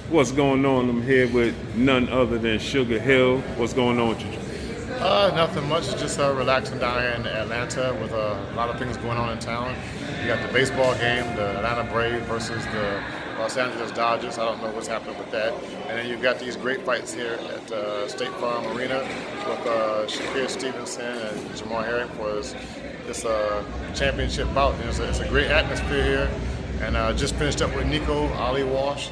What's going on? I'm here with none other than Sugar Hill. What's going on with you? Nothing much. Just relaxing down here in Atlanta with a lot of things going on in town. You got the baseball game, the Atlanta Braves versus the Los Angeles Dodgers. I don't know what's happening with that. And then you've got these great fights here at State Farm Arena with Shakir Stevenson and Jamal Herring for this championship bout. And it's a great atmosphere here. And just finished up with Nico, Walsh.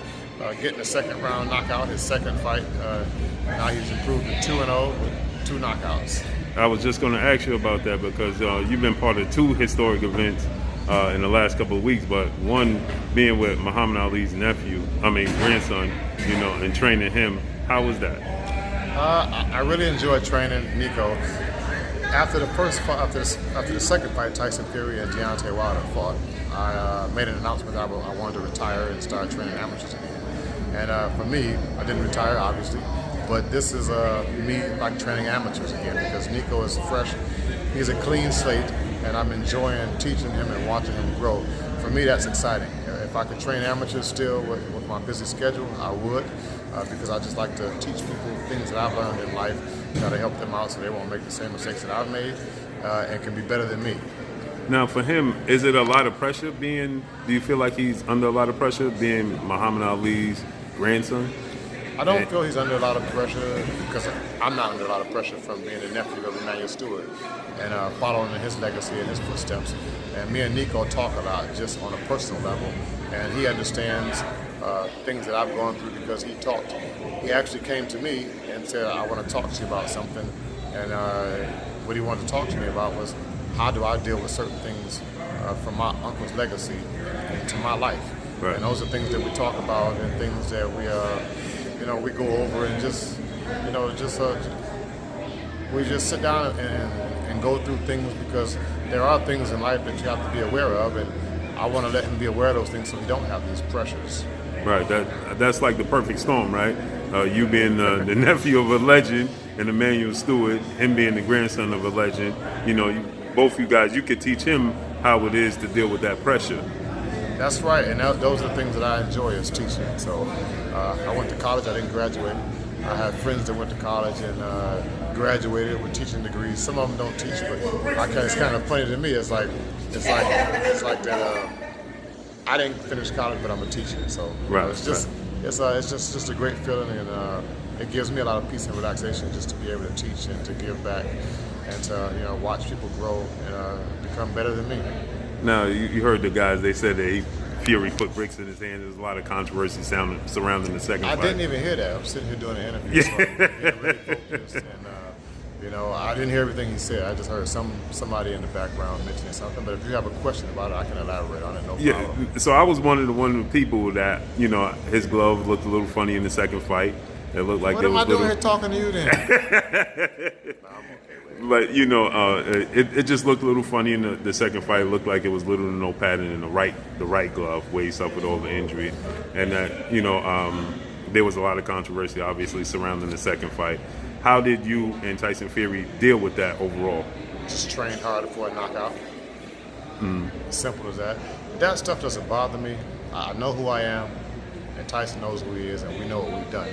Getting a second round knockout, his second fight. Now he's improved to 2-0 with 2 knockouts. I was just going to ask you about that because you've been part of 2 historic events in the last couple of weeks, but one being with Muhammad Ali's grandson, and training him. How was that? I really enjoyed training Nico. After the second fight, Tyson Fury and Deontay Wilder fought, I made an announcement that I wanted to retire and start training amateurs again. And for me, I didn't retire, obviously, but this is me like training amateurs again because Nico is fresh. He's a clean slate, and I'm enjoying teaching him and watching him grow. For me, that's exciting. If I could train amateurs still with my busy schedule, I would, because I just like to teach people things that I've learned in life, try to help them out so they won't make the same mistakes that I've made and can be better than me. Now, for him, is it a lot of pressure do you feel like he's under a lot of pressure being Muhammad Ali's grandson? I don't feel he's under a lot of pressure because I'm not under a lot of pressure from being the nephew of EMMANUEL Steward and following in his legacy and his footsteps. And me and Nico talk a lot just on a personal level, and he understands things that I've gone through because he talked. He actually came to me and said, I want to talk to you about something. And what he wanted to talk to me about was, how do I deal with certain things from my uncle's legacy into my life? Right. And those are things that we talk about and things that we go over and we just sit down and go through things because there are things in life that you have to be aware of, and I want to let him be aware of those things so he don't have these pressures. Right. That's like the perfect storm, right? You being the nephew of a legend and EMMANUEL Steward, him being the grandson of a legend. Both you guys, you could teach him how it is to deal with that pressure. That's right, and those are the things that I enjoy is teaching. So I went to college, I didn't graduate. I had friends that went to college and graduated with teaching degrees. Some of them don't teach, but it's kind of funny to me. It's like that. I didn't finish college, but I'm a teacher. So it's just a great feeling, and it gives me a lot of peace and relaxation just to be able to teach and to give back and to watch people grow and become better than me. Now, you heard the guys, they said that Fury put bricks in his hand. There's a lot of controversy surrounding the second fight. I didn't even hear that. I'm sitting here doing an interview, so I'm being really focused. And, I didn't hear everything he said. I just heard somebody in the background mentioning something. But if you have a question about it, I can elaborate on it, no problem. So I was one of the people that, his glove looked a little funny in the second fight. It looked like what am I doing here talking to you then? No, I'm okay. But it just looked a little funny in the second fight. It looked like it was little to no padding in the right glove where he suffered all the injury, and that there was a lot of controversy obviously surrounding the second fight. How did you and Tyson Fury deal with that overall? Just trained harder for a knockout. As simple as that. That stuff doesn't bother me. I know who I am, and Tyson knows who he is, and we know what we've done.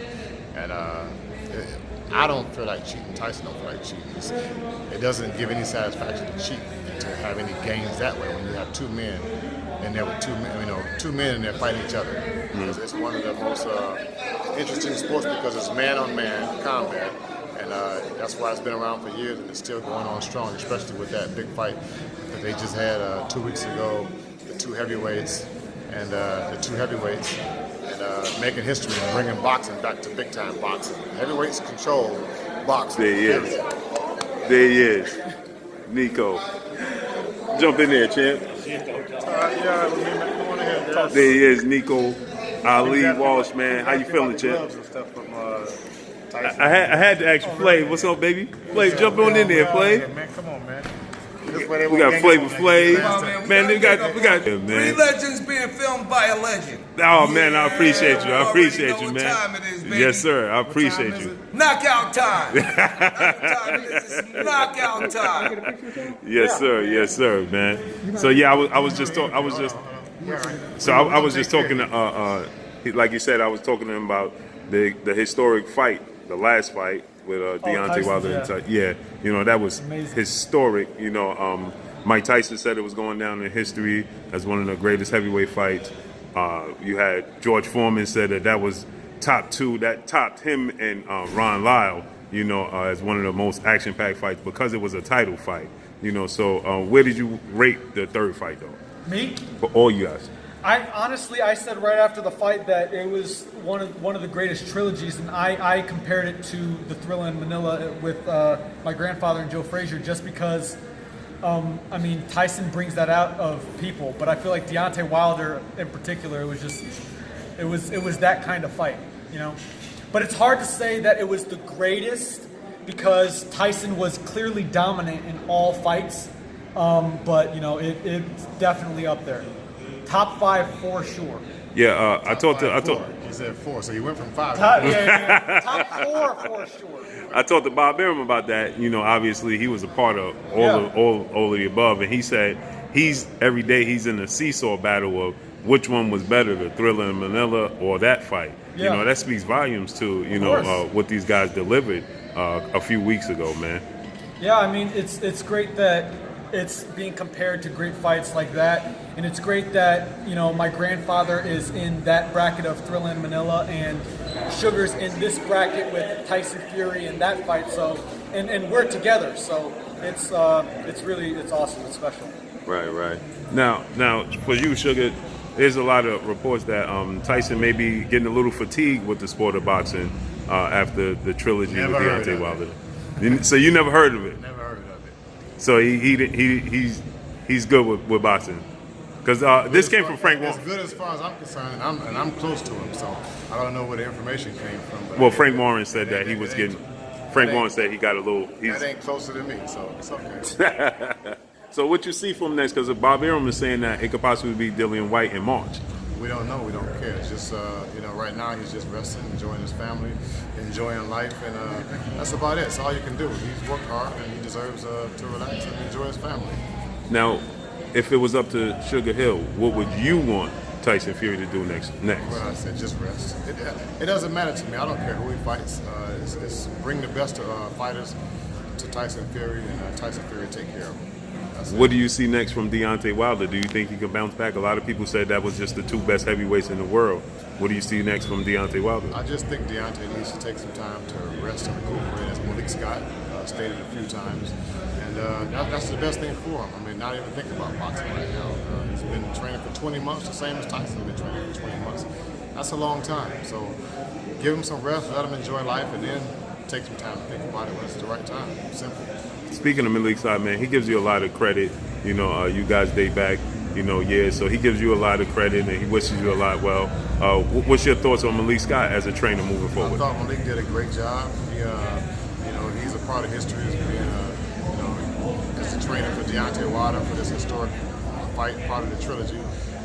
And I don't feel like cheating. Tyson don't feel like cheating. It doesn't give any satisfaction to cheat and to have any gains that way when you have 2 men and there were 2 men in there fighting each other. Because it's one of the most interesting sports because it's man-on-man combat, and that's why it's been around for years and it's still going on strong, especially with that big fight that they just had 2 weeks ago, the 2 heavyweights and making history and bringing boxing back to big-time boxing. Heavyweights control boxing. There he is. Nico. Jump in there, champ. There he is, Nico Ali Walsh, man. How you feeling, champ? I had to ask you, Flav. What's up, baby? Flav, jump on in there, Flav. Man, come on, man. We got Flavor Flav. Man, we got yeah, man. 3 legends being filmed by a legend. Oh man, I appreciate you. I appreciate you, man. Time it is, baby. Yes, sir. I appreciate you. Knockout time. Knockout time. Yes, sir. Yes, sir, man. So yeah, I was just talking to like you said, I was talking to him about the historic fight, the last fight with Deontay Tyson, Wilder. yeah. That was Amazing. historic. Mike Tyson said it was going down in history as one of the greatest heavyweight fights. You had George Foreman said that was top 2. That topped him and Ron Lyle, as one of the most action-packed fights because it was a title fight. So where did you rate the third fight, though? Me? For all you guys. I said right after the fight that it was one of the greatest trilogies, and I compared it to the Thrilla in Manila with my grandfather and Joe Frazier, just because Tyson brings that out of people, but I feel like Deontay Wilder in particular, it was that kind of fight, But it's hard to say that it was the greatest because Tyson was clearly dominant in all fights, but it's definitely up there. Top 5 for sure. Yeah, I talked to He said 4, so you went from 5. Top 4 for sure. I talked to Bob Arum about that. Obviously he was a part of all of the above, and he said every day he's in a seesaw battle of which one was better, the Thrilla in Manila or that fight. Yeah. That speaks volumes to what these guys delivered a few weeks ago, man. Yeah, it's great that it's being compared to great fights like that, and it's great that my grandfather is in that bracket of Thrilla in Manila, and Sugar's in this bracket with Tyson Fury in that fight. So, and we're together. So it's awesome. It's special. Right. Now for you, Sugar, there's a lot of reports that Tyson may be getting a little fatigued with the sport of boxing after the trilogy with Deontay Wilder. So you never heard of it? Never heard of it. So he's good with boxing. Because this came from Frank Warren. As good as far as I'm concerned, and I'm close to him, so I don't know where the information came from. But Well, Frank Warren said that he was getting. Frank Warren said he got a little. That ain't closer to me, so it's okay. So what you see from next? Because Bob Arum is saying that it could possibly be Dillian White in March. We don't know. We don't care. It's just right now he's just resting, enjoying his family, enjoying life, and that's about it. That's all you can do. He's worked hard, and he deserves to relax and enjoy his family. Now, if it was up to Sugar Hill, what would you want Tyson Fury to do next? Well, I said just rest. It doesn't matter to me. I don't care who he fights. It's bring the best fighters to Tyson Fury, and Tyson Fury take care of him. What do you see next from Deontay Wilder? Do you think he can bounce back? A lot of people said that was just the 2 best heavyweights in the world. What do you see next from Deontay Wilder? I just think Deontay needs to take some time to rest and recuperate, as Malik Scott stated a few times. And that's the best thing for him. Not even thinking about boxing right now. He's been training for 20 months, the same as Tyson's been training for 20 months. That's a long time. So give him some rest, let him enjoy life, and then take some time to think about it when it's the right time. Simple. Speaking of Malik Scott, man, he gives you a lot of credit. You guys date back, years, so he gives you a lot of credit and he wishes you a lot well. What's your thoughts on Malik Scott as a trainer moving forward? I thought Malik did a great job. He's a part of history as being, as the trainer for Deontay Wilder for this historic fight, part of the trilogy,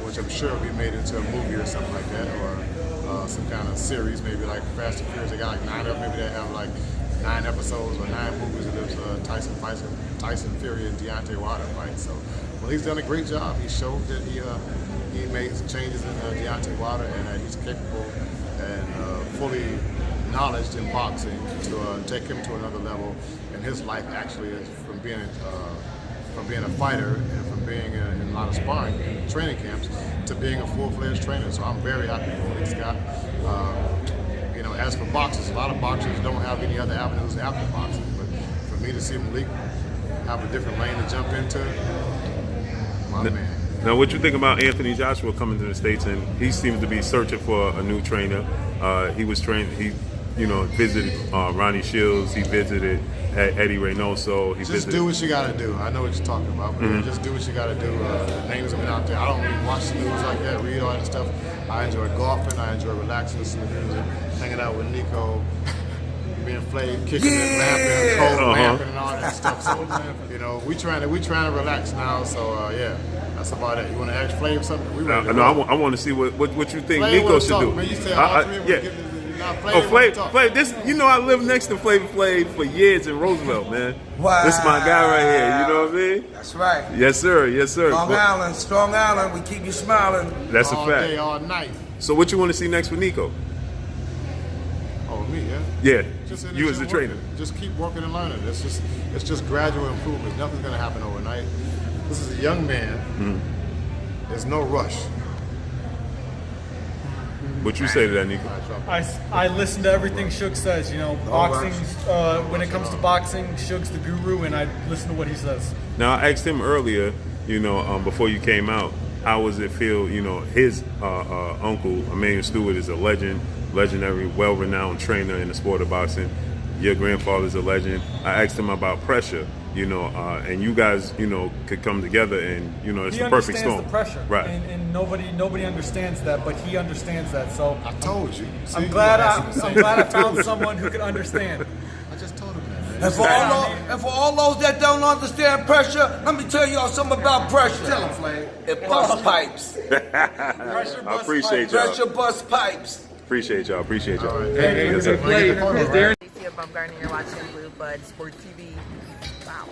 which I'm sure will be made into a movie or something like that, or some kind of series, maybe like Fast and Furious. They got like 9 of them. Maybe they have like 9 episodes or 9 movies of this Tyson Fury and Deontay Wilder fight. So, well, he's done a great job. He showed that he made some changes in Deontay Wilder, and that he's capable and fully knowledge in boxing to take him to another level in his life. Actually, is from being a fighter and from being in a lot of sparring and training camps to being a full-fledged trainer. So I'm very happy for Malik Scott. As for boxers, a lot of boxers don't have any other avenues after boxing. But for me to see Malik have a different lane to jump into, my man. Now, what you think about Anthony Joshua coming to the States, and he seems to be searching for a new trainer. He was trained. He visited Ronnie Shields. He visited Eddie Reynoso. Just do what you got to do. I know what you're talking about, but just do what you got to do. The names have been out there. I don't really watch the news like that, read all that stuff. I enjoy golfing. I enjoy relaxing, listening to music, hanging out with Nico, being Flav, kicking it, rapping, cold rapping, and all that stuff. So, we trying to relax now. So, that's about it. You want to ask Flav something? We ready to go. I want to see what you think Flav Nico should do. Man, you said all 3 of them. Flav, this, I lived next to Flav for years in Roosevelt, man. Wow. This is my guy right here, you know what I mean? That's right. Yes, sir. Strong Island, we keep you smiling. That's all a fact. All day, all night. So what you want to see next with Nico? Oh, me, yeah. Yeah, Just in you as the gym trainer. working. Just keep working and learning. It's just gradual improvements. Nothing's gonna happen overnight. This is a young man. There's no rush. What you say to that, Nico? I listen to everything Suge says. You know, boxing's when it comes to boxing, Suge's the guru, and I listen to what he says. Now I asked him earlier, you know, before you came out, how does it feel? You know, his uncle, Emmanuel Steward, is a legendary, well-renowned trainer in the sport of boxing. Your grandfather's a legend. I asked him about pressure, you know, and you guys, you know, could come together, and you know, it's He the perfect understands storm. the pressure, Right. And nobody understands that, but he understands that. So I told you. See, I'm glad you I'm glad I found someone who can understand. I just told him that, man. And for all those that don't understand pressure, let me tell y'all something about pressure. Tell him, Flav. It busts pipes. Pressure I busts appreciate pipes. y'all. Pressure busts pipes. Appreciate y'all. Appreciate y'all. All right. Yes, sir. Get the photo, right? Above Garden, you're watching Blue Bud Sports TV. Wow.